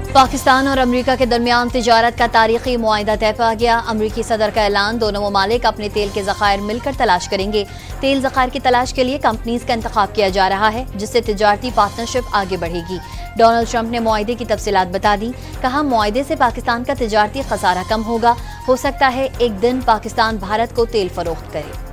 पाकिस्तान और अमेरिका के दरमियान तिजारत का तारीखी मुआहिदा तय पा गया। अमेरिकी सदर का ऐलान, दोनों ममालिक अपने तेल के ज़खायर मिलकर तलाश करेंगे। तेल ज़खायर की तलाश के लिए कंपनीज का इंतखाब किया जा रहा है, जिससे तिजारती पार्टनरशिप आगे बढ़ेगी। डोनाल्ड ट्रंप ने मुआहिदे की तफसीलात बता दी। कहा, मुआहिदे से पाकिस्तान का तिजारती खसारा कम होगा। हो सकता है एक दिन पाकिस्तान भारत को तेल फरोख्त करे।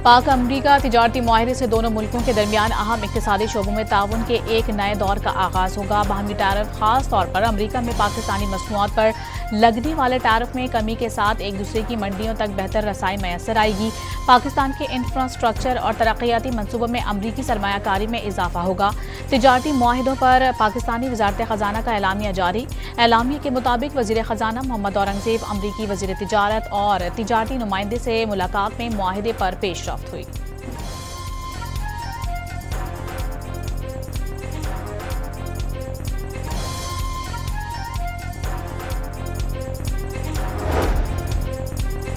पाक अमरीका तिजारती मुआहदे से दोनों मुल्कों के दरमियान अहम इक्तिसादी शोबों में ताउन के एक नए दौर का आगाज होगा। बाहमी टैरिफ खास तौर पर अमरीका में पाकिस्तानी मसनूआत पर लगने वाले टैरिफ में कमी के साथ एक दूसरे की मंडियों तक बेहतर रसाई मैसर आएगी। पाकिस्तान के इंफ्रास्ट्रक्चर और तरक्याती मनसूबों में अमरीकी सरमायाकारी में इजाफा होगा। तिजारती मुआहिदों पर पाकिस्तानी वजारत खजाना का एलामिया जारी। एलामिया के मुताबिक वजीर खजाना मोहम्मद औरंगजेब अमरीकी वजीर तिजारत और तिजारती नुमाइंदे से मुलाकात में मुआहिदे पर पेशरफ्त हुई।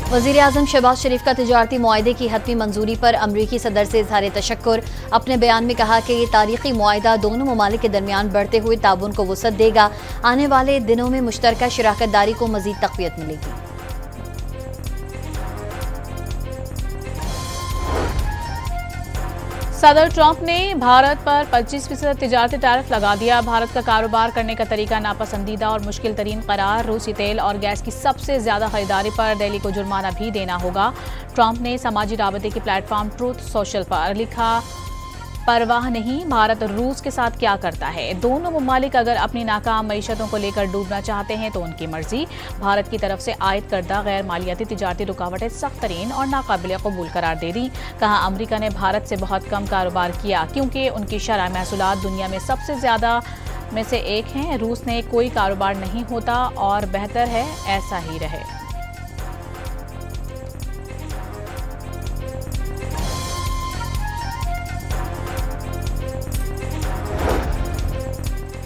वज़ीर आज़म शहबाज शरीफ का तिजारती मुआहिदे की हतमी मंजूरी पर अमरीकी सदर से इज़हार तशक्कुर। अपने बयान में कहा कि ये तारीखी मुआहिदा दोनों ममालिक के दरमियान बढ़ते हुए ताबून को वुसअत देगा। आने वाले दिनों में मुश्तरका शराकत दारी को मज़ीद तक़वियत मिलेगी। सदर ट्रंप ने भारत पर 25% तिजारती टैरिफ लगा दिया। भारत का कारोबार करने का तरीका नापसंदीदा और मुश्किल तरीन करार। रूसी तेल और गैस की सबसे ज्यादा खरीदारी पर दिल्ली को जुर्माना भी देना होगा। ट्रंप ने समाजी राबते की प्लेटफॉर्म ट्रूथ सोशल पर लिखा, परवाह नहीं भारत रूस के साथ क्या करता है। दोनों ममालिक अगर अपनी नाकाम मईशतों को लेकर डूबना चाहते हैं तो उनकी मर्जी। भारत की तरफ से आयद करदा गैर मालियाती तिजारती रुकावटें सख्त तरीन और नाकाबिल कबूल करार दे दी। कहा, अमरीका ने भारत से बहुत कम कारोबार किया क्योंकि उनकी शरह महसूलात दुनिया में सबसे ज्यादा में से एक हैं। रूस ने कोई कारोबार नहीं होता और बेहतर है ऐसा ही रहे।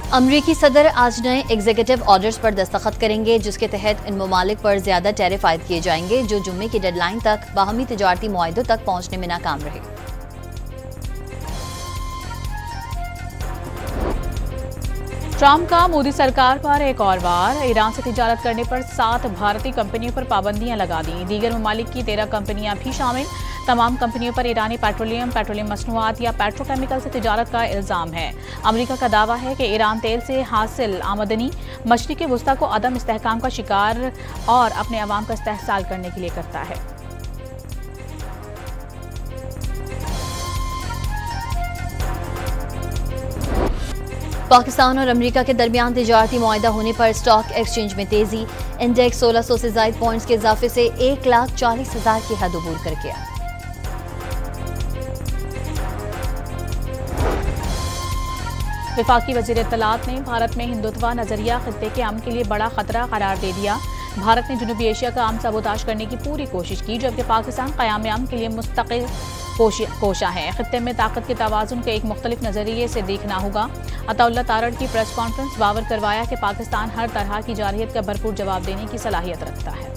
अमरीकी सदर आज नए एग्जीक्यूटिव ऑर्डर्स पर दस्तखत करेंगे, जिसके तहत इन ममालिक पर ज्यादा टैरिफ आयद किए जाएंगे जो जुम्मे की डेडलाइन तक बाहमी तिजारती मुआहिदों तक पहुंचने में नाकाम रहे। ट्रंप का मोदी सरकार पर एक और वार। ईरान से तिजारत करने पर 7 भारतीय कंपनियों पर पाबंदियां लगा दी। दीगर ममालिक की 13 कंपनियां भी शामिल। तमाम कंपनियों पर ईरानी पेट्रोलियम मसनूआत या पेट्रोकेमिकल से तिजारत का इल्जाम है। अमेरिका का दावा है कि ईरान तेल से हासिल आमदनी मशरिक़ वस्ता को अदम इस्तेहकाम का शिकार और अपने अवाम का इस्तेहसाल करने के लिए करता है। पाकिस्तान और अमेरिका के दरमियान तिजारती मुआहिदा होने पर स्टॉक एक्सचेंज में तेजी। इंडेक्स 1600 से ज़ायद पॉइंट्स के इजाफे से 1,40,000 की हद अबूर कर गया। वफाकी वज़ीर इत्तलात ने भारत में हिंदुत्व नजरिया खित्ते के अमन के लिए बड़ा खतरा करार दे दिया। भारत ने जनूबी एशिया का अमन सबोताश करने की पूरी कोशिश की, जबकि पाकिस्तान क़याम अमन के लिए मुस्तकिल कोशा है। खित्ते में ताकत के तवाज़ुन को एक मुख्तलिफ नजरिए से देखना होगा। अताउल्लाह तारड़ की प्रेस कॉन्फ्रेंस बावर करवाया कि पाकिस्तान हर तरह की जारहियत का भरपूर जवाब देने की सलाहियत रखता है।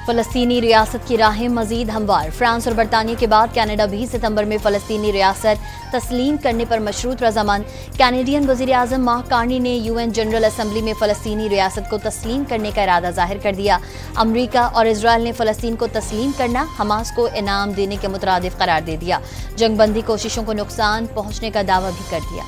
फलस्तीनी रियासत की राहें मजीद हमवार। फ्रांस और बरतानिया के बाद कनाडा भी सितंबर में फलस्तीनी रियासत तस्लीम करने पर मशरूत रजामंद। कैनेडियन वज़ीर आज़म मार्क कार्नी ने UN जनरल असम्बली में फलस्तीनी रियासत को तस्लीम करने का इरादा जाहिर कर दिया। अमरीका और इजराइल ने फलस्तीन को तस्लीम करना हमास को इनाम देने के मुतरादिफ करार दे दिया। जंगबंदी कोशिशों को नुकसान पहुंचने का दावा भी कर दिया।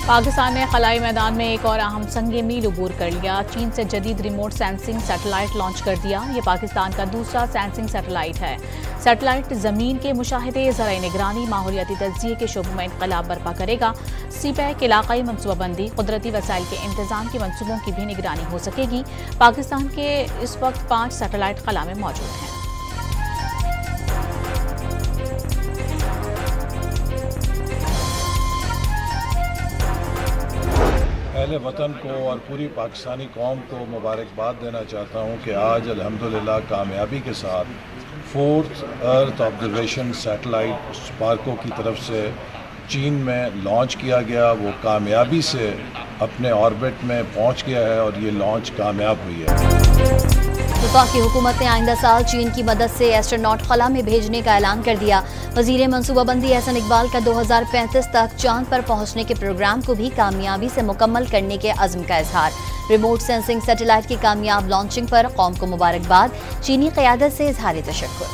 पाकिस्तान ने खलाई मैदान में एक और अहम संगे मील अबूर कर लिया। चीन से जदीद रिमोट सेंसिंग सैटेलाइट लॉन्च कर दिया। ये पाकिस्तान का दूसरा सेंसिंग सैटेलाइट है। सैटेलाइट जमीन के मुशाहिदे, ज़राए निगरानी, माहौलियाती तज्जिये के शोबों में इनकलाब बर्पा करेगा। सीपैक इलाकाई मनसूबाबंदी, कुदरती वसाइल के इंतजाम के मनसूबों की भी निगरानी हो सकेगी। पाकिस्तान के इस वक्त 5 सैटेलाइट खला में मौजूद हैं। अहले वतन को और पूरी पाकिस्तानी कौम को मुबारकबाद देना चाहता हूँ कि आज अल्हम्दुलिल्लाह कामयाबी के साथ 4th earth observation satellite Sparco की तरफ से चीन में लॉन्च किया गया। वो कामयाबी से अपने ऑर्बिट में पहुँच गया है और ये लॉन्च कामयाब हुई है। वफाकी हुकूमत ने आइंदा साल चीन की मदद से एस्ट्रोनॉट खला में भेजने का ऐलान कर दिया। वजीर मनसूबाबंदी एहसन इकबाल का 2035 तक चांद पर पहुंचने के प्रोग्राम को भी कामयाबी से मुकम्मल करने के अज़्म का इजहार। रिमोट सेंसिंग सैटेलाइट की कामयाब लॉन्चिंग पर कौम को मुबारकबाद, चीनी क़यादत से इजहार तशक्कुर।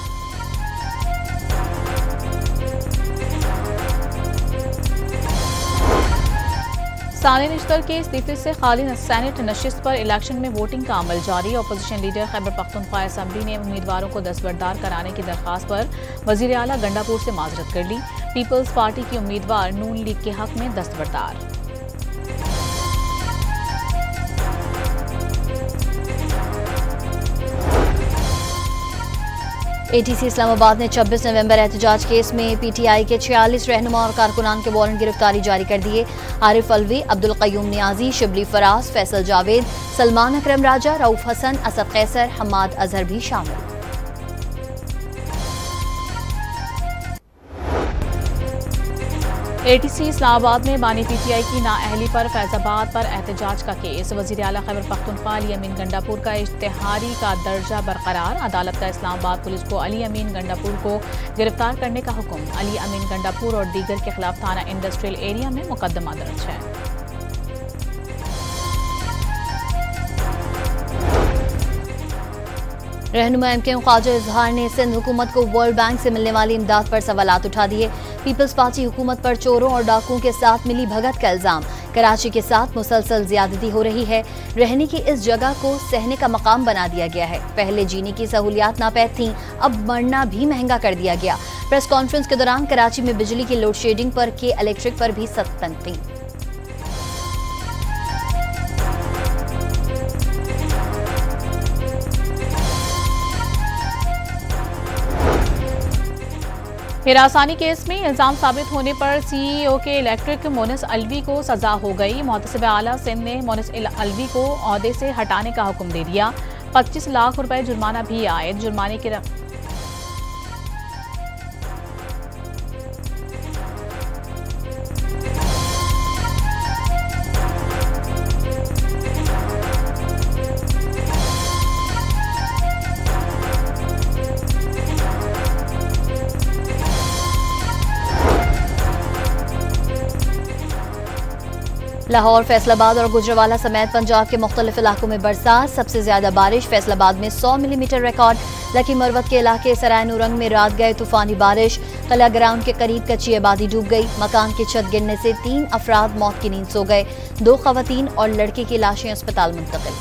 सानी निश्तर के इस्तीफे से खाली सेनेट नशिस्त पर इलेक्शन में वोटिंग का अमल जारी। Opposition leader Khyber Pakhtunkhwa assembly ने उम्मीदवारों को दस्तबरदार कराने की दरख्वास्त पर वजीर आला गंडापुर से माजरत कर ली। पीपल्स पार्टी की उम्मीदवार नून लीग के हक में दस्तबरदार। ATC इस्लामाबाद ने 26 नवंबर एहतजाज केस में PTI के 46 रहनुमा और कारकुनान के वारंट गिरफ्तारी जारी कर दिए। आरिफ अलवी, अब्दुल क़य्यूम नियाजी, शिबली फराज, फैसल जावेद, सलमान अकरम राजा, रऊफ हसन, असद कैसर, हम्माद अजहर भी शामिल। ATC इस्लामाबाद में बानी PTI की नाअहली पर फैजाबाद पर एहतजाज का केस। वज़ीर आला खैबर पख्तूनख्वा अली अमीन गंडापुर का इश्तिहारी का दर्जा बरकरार। अदालत का इस्लामाबाद पुलिस को अली अमीन गंडापुर को गिरफ्तार करने का हुक्म। अली अमीन गंडापुर और दीगर के खिलाफ थाना इंडस्ट्रियल एरिया में मुकदमा दर्ज है। रहनुमा MKM ख्वाजा इजहार ने सिंध हुकूमत को वर्ल्ड बैंक से मिलने वाली इमदाद पर सवालात उठा दिए। पीपल्स पार्टी हुकूमत पर चोरों और डाकुओं के साथ मिली भगत का इल्जाम। कराची के साथ मुसलसल ज्यादती हो रही है। रहने की इस जगह को सहने का मकाम बना दिया गया है। पहले जीने की सहूलियात नापैद थीं, अब मरना भी महंगा कर दिया गया। प्रेस कॉन्फ्रेंस के दौरान कराची में बिजली की लोड शेडिंग पर के इलेक्ट्रिक पर भी सख्त तनकीद। हिरासानी केस में इल्जाम साबित होने पर CEO के इलेक्ट्रिक मोनिस अलवी को सजा हो गई। मुहतसिब आला सिंध ने मोनिस अलवी को ओहदे से हटाने का हुक्म दे दिया। 25 लाख रुपए जुर्माना भी आयद। जुर्माने की लाहौर, फैसलाबाद और गुजरावाला समेत पंजाब के मुख्तलिफ इलाकों में बरसात। सबसे ज्यादा बारिश फैसलाबाद में 100 मिलीमीटर रिकॉर्ड। लकी मरवत के इलाके सराय नूरंग में रात गए तूफानी बारिश। कला ग्राउंड के करीब कच्ची आबादी डूब गई। मकान की छत गिरने से 3 अफराद मौत की नींद सो गए। 2 खवातीन और लड़के की लाशें अस्पताल मुंतकिल।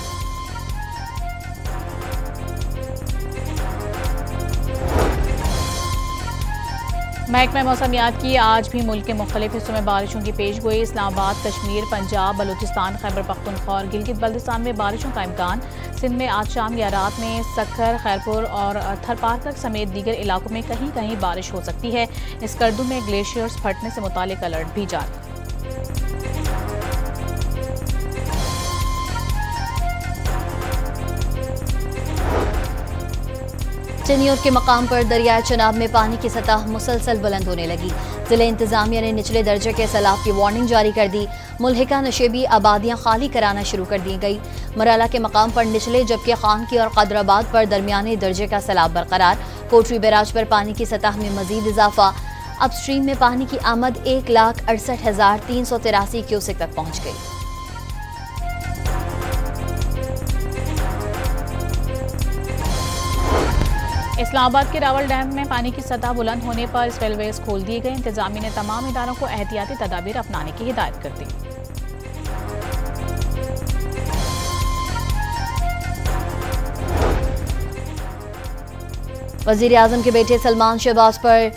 महकमा मौसमियात की आज भी मुल्क के मुख्तलिफ हिस्सों में बारिशों की पेश गोई। इस्लामाबाद, कश्मीर, पंजाब, बलूचिस्तान, खैबर पख्तूनख्वा और गिलगित बल्तिस्तान में बारिशों का इम्कान। सिंध में आज शाम या रात में सक्खर, खैरपुर और थरपारकर समेत दीगर इलाकों में कहीं कहीं बारिश हो सकती है। स्कर्दू में ग्लेशियर्स फटने से मुतालिक अलर्ट भी जारी। चनियोर के मकाम पर दरियाए चनाब में पानी की सतह मुसलसल बुलंद होने लगी। जिले इंतजामिया ने निचले दर्जे के सैलाब की वार्निंग जारी कर दी। मुल्हिका नशेबी आबादियां खाली कराना शुरू कर दी गई। मराला के मकाम पर निचले जबकि खान की और कदराबाद पर दरमियाने दर्जे का सैलाब बरकरार। कोटरी बैराज पर पानी की सतह में मजीद इजाफा। अपस्ट्रीम में पानी की आमद 1,68,383 क्यूसेक तक पहुंच गई। इस्लामाबाद के रावल डैम में पानी की सतह बुलंद होने पर स्पेलवेज खोल दिए गए। इंतजामिया ने तमाम इदारों को एहतियाती तदाबीर अपनाने की हिदायत कर दी। वजीर आजम के बेटे सलमान शहबाज पर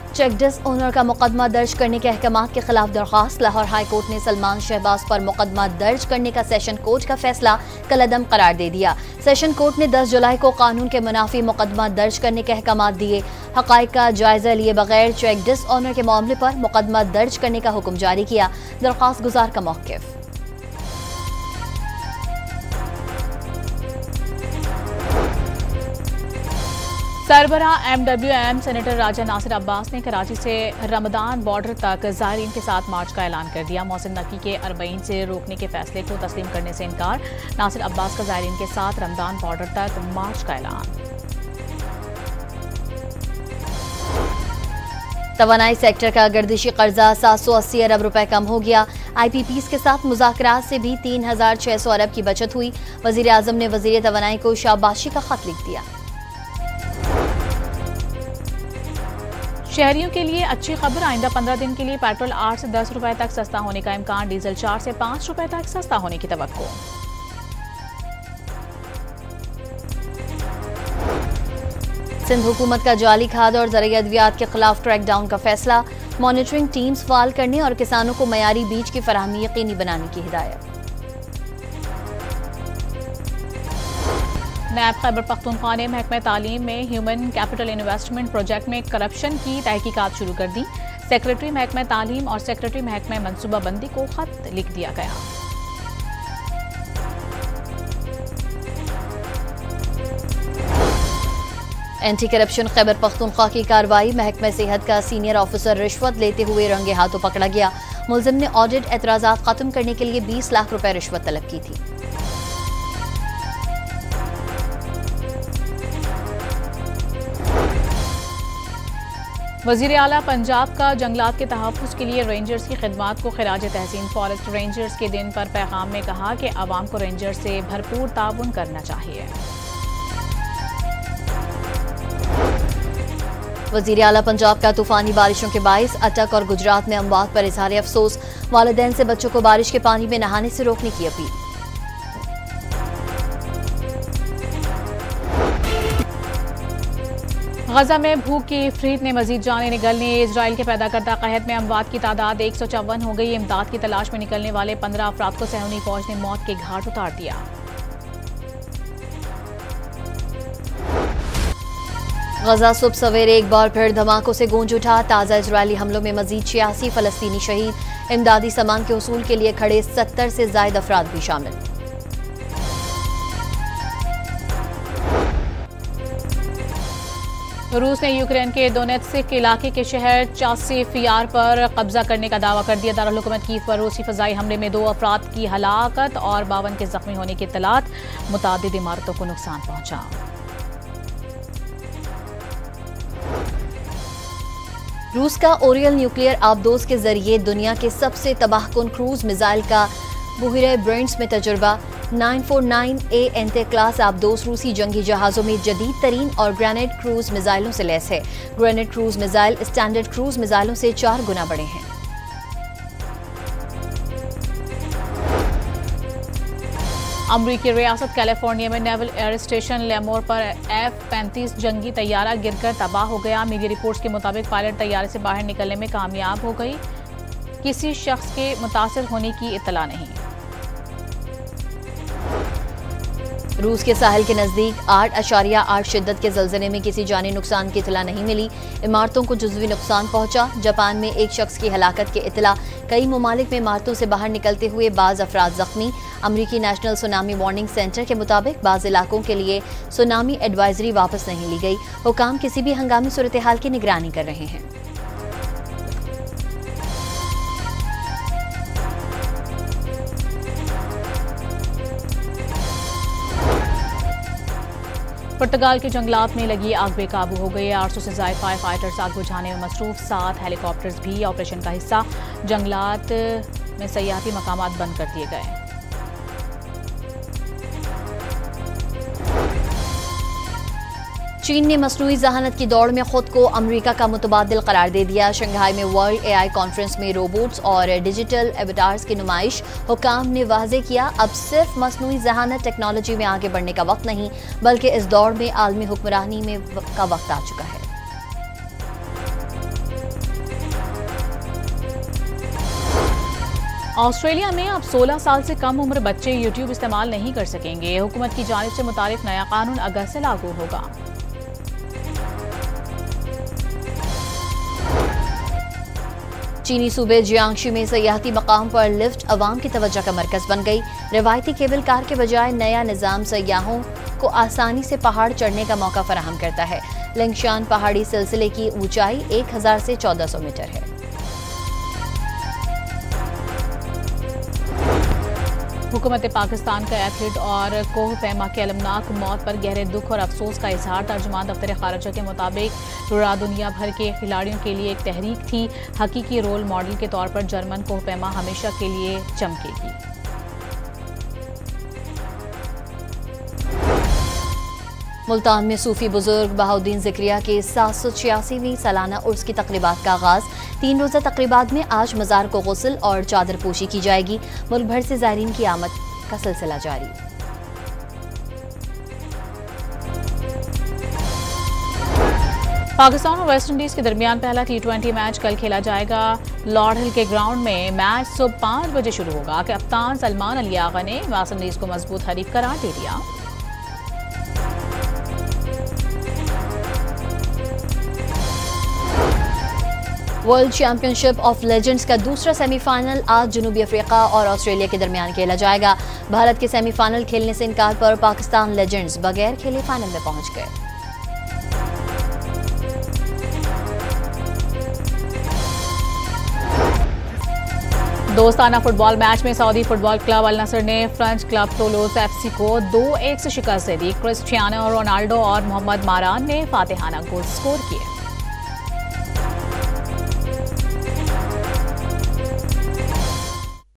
चेकडिस ओनर का मुकदमा दर्ज करने के अहकामात के खिलाफ दरख्वास्त। लाहौर हाई कोर्ट ने सलमान शहबाज पर मुकदमा दर्ज करने का सेशन कोर्ट का फैसला कलअदम करार दे दिया। सेशन कोर्ट ने 10 जुलाई को कानून के मुनाफी मुकदमा दर्ज करने के अहकामात दिए। हकाइक का जायजा लिए बगैर चेकडिस ओनर के मामले पर मुकदमा दर्ज करने का हुक्म जारी किया। दरख्वास्त गुजार का मौक़िफ़। सरबराह MWM सेनेटर राजा नासिर अब्बास ने कराची से रमदान बॉर्डर तक ज़ायरीन के साथ मार्च का ऐलान कर दिया। मौसम नकी के अरबईन से रोकने के फैसले को तस्लीम करने से इनकार। नासिर अब्बास का ज़ायरीन के साथ रमदान बॉर्डर तक मार्च का ऐलान। तवानाई सेक्टर का गर्दिशी कर्जा 780 अरब रुपए कम हो गया। IPPs के साथ मुज़ाकरात से भी 3600 अरब की बचत हुई। वज़ीर आज़म ने वज़ीर तवानाई को शाबाशी का खत लिख दिया। शहरियों के लिए अच्छी खबर, आइंदा 15 दिन के लिए पेट्रोल 8 से 10 रुपए तक सस्ता होने का इम्कान। डीजल 4 से 5 रुपए तक सस्ता होने की तवक्को। सिंध हुकूमत का जाली खाद और ज़रूरी अद्वियात के खिलाफ क्रैकडाउन का फैसला। मॉनिटरिंग टीम्स फाल करने और किसानों को मयारी बीज की फराहमी यकीनी बनाने की हिदायत। नैब खैबर पख्तूनख्वा ने महकमा तालीम में ह्यूमन कैपिटल इन्वेस्टमेंट प्रोजेक्ट में करप्शन की तहकीकात शुरू कर दी। सेक्रेटरी महकमा तालीम और सेक्रेटरी महकमा मनसूबाबंदी को खत लिख दिया गया। एंटी करप्शन खैबर पख्तूनख्वा की कार्रवाई। महकमा सेहत का सीनियर ऑफिसर रिश्वत लेते हुए रंगे हाथों पकड़ा गया। मुलजिम ने ऑडिट एतराजात खत्म करने के लिए 20 लाख रुपए रिश्वत तलब की थी। वज़ीर आला पंजाब का जंगलात के तहफ़्फ़ुज़ के लिए रेंजर्स की खिदमात को खिराज तहसीन। फॉरेस्ट रेंजर्स के दिन पर पैगाम में कहा कि आवाम को रेंजर्स से भरपूर ताउन करना चाहिए। वज़ीर आला पंजाब का तूफानी बारिशों के बाइस अटक और गुजरात में अमवात पर इज़हार अफसोस। वालिदैन से बच्चों को बारिश के पानी में नहाने से रोकने की अपील। गजा में भूख की इफरीत ने मजीद जाने निकलने। इजराइल के पैदा करदा कहत में अमवात की तादाद 154 हो गई। इमदाद की तलाश में निकलने वाले 15 अफराद को सहूनी फौज ने मौत के घाट उतार दिया। गजा सुबह सवेरे एक बार फिर धमाकों से गूंज उठा। ताज़ा इजरायली हमलों में मजीद 86 फलस्तीनी शहीद। इमदादी सामान के उसूल के लिए खड़े 70 से ज्यादा अफराद भी शामिल। रूस ने यूक्रेन के दोनेत्स्क इलाके के शहर चासिफ यार पर कब्जा करने का दावा कर दिया। दारुल हुकूमत कीव पर रूसी फजाई हमले में 2 अफराद की हलाकत और 52 के जख्मी होने की इत्तलात। मुतादिद इमारतों को नुकसान पहुंचा। रूस का ओरियल न्यूक्लियर आबदोज के जरिए दुनिया के सबसे तबाहकुन क्रूज मिसाइल का बुहिरे ब्रेंट्स में तजुर्बा। 949A एंते क्लास आबदोज रूसी जंगी जहाजों में जदीद तरीन और ग्रेनेड क्रूज मिसाइलों से लैस है। Grenade cruise missile standard cruise मिसाइलों से 4 गुना बड़े हैं। अमरीकी रियासत कैलिफोर्निया में नेवल एयर स्टेशन लेमोर पर F-35 जंगी तैयारा गिरकर तबाह हो गया। मीडिया रिपोर्ट्स के मुताबिक पायलट तैयारे से बाहर निकलने में कामयाब हो गई। किसी शख्स के मुतासिर होने की इत्तला नहीं। रूस के साहिल के नजदीक 8.8 शिद्दत के ज़लज़ले में किसी जानी नुकसान की इत्तला नहीं मिली। इमारतों को जुज़वी नुकसान पहुंचा। जापान में एक शख्स की हलाकत की इत्तला। कई ममालिक में इमारतों से बाहर निकलते हुए बाज़ अफराद जख्मी। अमरीकी नेशनल सुनामी वार्निंग सेंटर के मुताबिक बाज़ इलाकों के लिए सुनामी एडवाइजरी वापस नहीं ली गई। हुकाम किसी भी हंगामी सूरत हाल की निगरानी कर रहे हैं। पुर्तगाल के जंगलात में लगी आग बेकाबू हो गई। 800 से ज्यादा फायर फाइटर्स आग बुझाने में मसरूफ। 7 हेलीकॉप्टर्स भी ऑपरेशन का हिस्सा। जंगलात में सयाहती मकामात बंद कर दिए गए। चीन ने मसनूई जहानत की दौड़ में खुद को अमेरिका का मुतबादिल करार दे दिया। शंघाई में वर्ल्ड AI कॉन्फ्रेंस में रोबोट्स और डिजिटल एवटार्स की नुमाइश। हुकाम ने वाज़े किया, अब सिर्फ मसनूई जहानत टेक्नोलॉजी में आगे बढ़ने का वक्त नहीं, बल्कि इस दौड़ में आलमी हुक्मरानी में का वक्त आ चुका है। ऑस्ट्रेलिया में अब 16 साल से कम उम्र बच्चे यूट्यूब इस्तेमाल नहीं कर सकेंगे। हुकूमत की जानिब से मुतारिफ नया कानून अगस्त से लागू होगा। चीनी सूबे जियांगशी में सयाहती मकाम पर लिफ्ट अवाम की तवज्जो का मरकज बन गई। रिवायती केबल कार के बजाय नया निज़ाम सयाहों आपको आसानी से पहाड़ चढ़ने का मौका फराहम करता है। लिंगशान पहाड़ी सिलसिले की ऊंचाई 1000 से 1400 मीटर है। हुकूमत पाकिस्तान का एथलीट और कोह पैमा के अलमनाक मौत पर गहरे दुख और अफसोस का इजहार। तर्जुमान दफ्तर खारजा के मुताबिक रुरा दुनिया भर के खिलाड़ियों के लिए एक तहरीक थी। हकीकी रोल मॉडल के तौर पर जर्मन कोह पैमा हमेशा के लिए चमकेगी। मुल्तान में सूफी बुजुर्ग बहाउद्दीन ज़िक्रिया के 786वीं सालाना उर्स की तकरीबात का आगाज। 3 रोज़ा तकरीबात में आज मज़ार को गुस्ल और चादर पोशी की जाएगी। मुल्क भर से ज़ायरीन की आमद का सिलसिला जारी। पाकिस्तान और वेस्ट इंडीज के दरमियान पहला T20 मैच कल खेला जाएगा। लॉर्ड हिल के ग्राउंड में मैच सुबह 5 बजे शुरू होगा। कप्तान सलमान अली आगा ने वेस्ट इंडीज को मजबूत हरीफ करार दे दिया। वर्ल्ड चैंपियनशिप ऑफ लेजेंड्स का दूसरा सेमीफाइनल आज जनूबी अफ्रीका और ऑस्ट्रेलिया के दरमियान खेला जाएगा। भारत के सेमीफाइनल खेलने से इनकार पर पाकिस्तान लेजेंड्स बगैर खेले फाइनल में पहुंच गए। दोस्ताना फुटबॉल मैच में सऊदी फुटबॉल क्लब अल नसर ने फ्रेंच क्लब टोलोस FC को 2-1 से शिकस्त दे दी। क्रिस्टियानो रोनाल्डो और मोहम्मद मारान ने फातिहाना गोल स्कोर किए।